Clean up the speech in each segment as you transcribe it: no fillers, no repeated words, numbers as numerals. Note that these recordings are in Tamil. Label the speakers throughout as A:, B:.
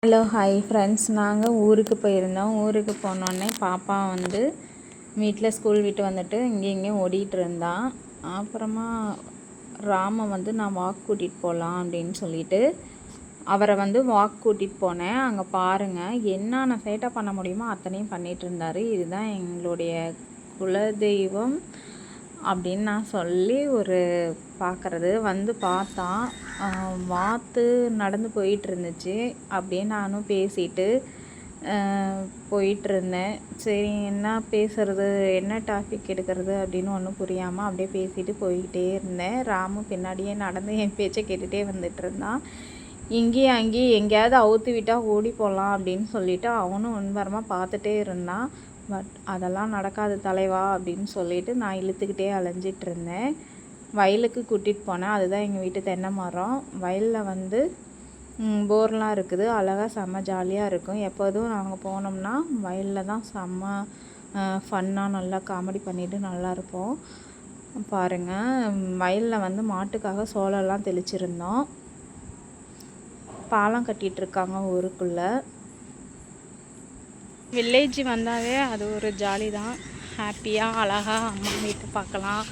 A: ஹலோ ஹாய் ஃப்ரெண்ட்ஸ், நாங்கள் ஊருக்கு போயிருந்தோம். ஊருக்கு போனோடனே பாப்பா வீட்டில் ஸ்கூல் விட்டு வந்துட்டு இங்கேயும் ஓடிட்டு இருந்தான். அப்புறமா ராமை நான் வாக் கூட்டிகிட்டு போகலாம் அப்படின்னு சொல்லிட்டு அவரை வாக் கூட்டிகிட்டு போனேன். அங்கே பாருங்கள், என்னென்ன சேட்டை பண்ண முடியுமோ அத்தனையும் பண்ணிகிட்டு இருந்தார். இதுதான் எங்களுடைய குலதெய்வம் அப்படின்னு நான் சொல்லி பார்க்குறது பார்த்தான். வாத்து நடந்து போயிட்டு இருந்துச்சு. அப்படியே நானும் பேசிட்டு போயிட்டுருந்தேன். சரி, என்ன பேசுறது, என்ன டாபிக் எடுக்கிறது அப்படின்னு ஒன்றும் புரியாமல் அப்படியே பேசிட்டு போய்கிட்டே இருந்தேன். ராமு பின்னாடியே நடந்து என் பேச்சை கேட்டுகிட்டே வந்துட்டு இருந்தான். இங்கேயும் அங்கேயும் எங்கேயாவது அவுத்து விட்டால் ஓடி போகலாம் அப்படின்னு சொல்லிட்டு அவனும் முன்வரமாக பார்த்துட்டே இருந்தான். பட் அதெல்லாம் நடக்காது தலைவா அப்படின்னு சொல்லிட்டு நான் இழுத்துக்கிட்டே அலைஞ்சிட்டு இருந்தேன். வயலுக்கு கூட்டிகிட்டு போனேன். அதுதான் எங்கள் வீட்டு தென்னை மரம். வயலில் போர்லாம் இருக்குது. அழகாக செம்ம ஜாலியாக இருக்கும். எப்போதும் நாங்கள் போனோம்னா வயலில் தான் செம்ம ஃபன்னாக நல்லா காமெடி பண்ணிவிட்டு நல்லாயிருப்போம். பாருங்கள், வயலில் மாட்டுக்காக சோளம்லாம் தெளிச்சிருந்தோம். பாலம் கட்டிகிட்ருக்காங்க ஊருக்குள்ளே. வில்லேஜ் வந்தாவே அது ஒரு ஜாலி தான். ஹாப்பியாக அழகாக அம்மா வீட்டு பார்க்கலாம்.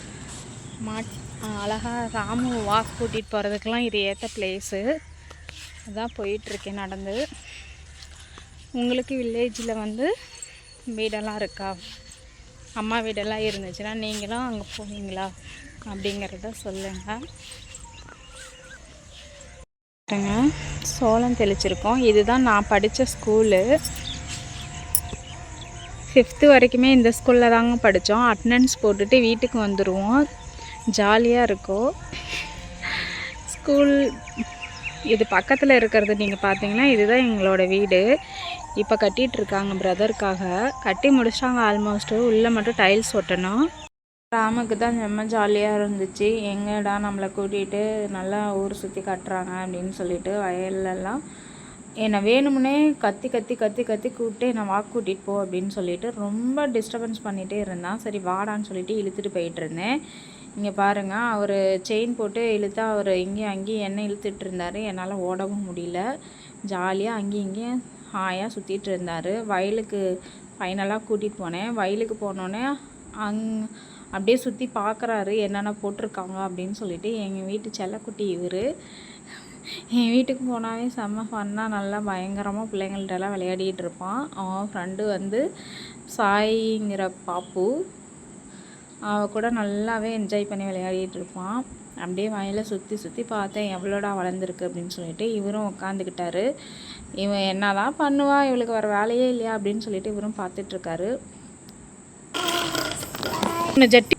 A: அழகாக ராமு வாக் கூட்டிகிட்டு போகிறதுக்கெலாம் இது ஏற்ற பிளேஸு. அதான் போயிட்டுருக்கேன் நடந்து. உங்களுக்கு வில்லேஜில் வீடெல்லாம் இருக்கா? அம்மா வீடெல்லாம் இருந்துச்சுன்னா நீங்களும் அங்கே போவீங்களா அப்படிங்கிறத சொல்லுங்கள். சோளம் தெளிச்சிருக்கோம். இதுதான் நான் படித்த ஸ்கூலு. 5th வரைக்குமே இந்த ஸ்கூலில் தாங்க படித்தோம். அட்டனன்ஸ் போட்டுட்டு வீட்டுக்கு வந்துடுவோம். ஜாலியாக இருக்கும் ஸ்கூல். இது பக்கத்தில் இருக்கிறது நீங்கள் பார்த்தீங்கன்னா இதுதான் எங்களோட வீடு. இப்போ கட்டிகிட்ருக்காங்க பிரதருக்காக. கட்டி முடிச்சிட்டாங்க ஆல்மோஸ்ட்டு. உள்ளே மட்டும் டைல்ஸ் ஒட்டணும். ராமுக்கு தான் செம்ம ஜாலியாக இருந்துச்சு. எங்கடா நம்மளை கூட்டிகிட்டு நல்லா ஊர் சுற்றி காட்டுறாங்க அப்படின்னு சொல்லிட்டு வயல்லலாம் என்னை வேணும்னே கத்தி கத்தி கத்தி கத்தி கூப்பிட்டு என்னை வாக் கூட்டிகிட்டு போ அப்படின்னு சொல்லிட்டு ரொம்ப டிஸ்டர்பன்ஸ் பண்ணிகிட்டே இருந்தான். சரி வாடான்னு சொல்லிட்டு இழுத்துட்டு போயிட்டு இருந்தேன். இங்கே பாருங்கள், அவர் செயின் போட்டு இழுத்தா அவர் இங்கேயும் அங்கேயும் என்ன இழுத்துட்டு இருந்தார். என்னால் ஓடவும் முடியல. ஜாலியாக அங்கேயும் இங்கேயும் ஹாயாக சுற்றிட்டு இருந்தார். வயலுக்கு ஃபைனலாக கூட்டிகிட்டு போனேன். வயலுக்கு போனோடனே அப்படியே சுற்றி பார்க்குறாரு என்னென்ன போட்டிருக்காங்க அப்படின்னு சொல்லிட்டு. எங்கள் வீட்டு செல்லக்குட்டி இவர். என் வீட்டுக்கு போனாவே செம்ம ஃபன்னாக நல்லா பயங்கரமாக பிள்ளைங்கள்ட்டெல்லாம் விளையாடிட்டு இருப்பான். அவன் ஃப்ரெண்டு சாயிங்கிற பாப்பு. அவள் கூட நல்லாவே என்ஜாய் பண்ணி விளையாடிட்டு இருப்பான். அப்படியே வயலை சுற்றி சுற்றி பார்த்தேன் எவ்வளோடா வளர்ந்துருக்கு அப்படின்னு சொல்லிட்டு. இவரும் உட்காந்துக்கிட்டாரு. இவன் என்ன தான் பண்ணுவா, இவளுக்கு வர வேலையே இல்லையா அப்படின்னு சொல்லிட்டு இவரும் பார்த்துட்ருக்காரு. ஜட்டி